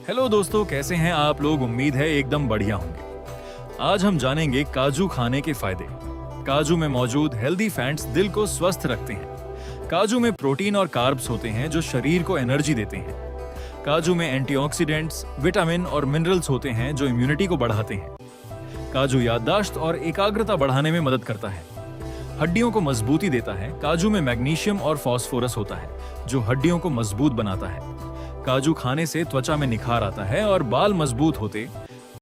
Hello दोस्तों, कैसे हैं आप लोग? उम्मीद है एकदम बढ़िया होंगे। आज हम जानेंगे काजू खाने के फायदे। काजू में मौजूद हेल्दी फैट्स दिल को स्वस्थ रखते हैं। काजू में प्रोटीन और कार्ब्स होते हैं जो शरीर को एनर्जी देते हैं। काजू में एंटीऑक्सीडेंट्स, विटामिन और मिनरल्स होते हैं जो इम्यूनिटी को बढ़ाते हैं। काजू याददाश्त और एकाग्रता बढ़ाने में मदद करता है। हड्डियों को मजबूती देता है। काजू में मैग्नीशियम और फास्फोरस होता है जो हड्डियों को मजबूत बनाता है। काजू खाने से त्वचा में निखार आता है और बाल मजबूत होते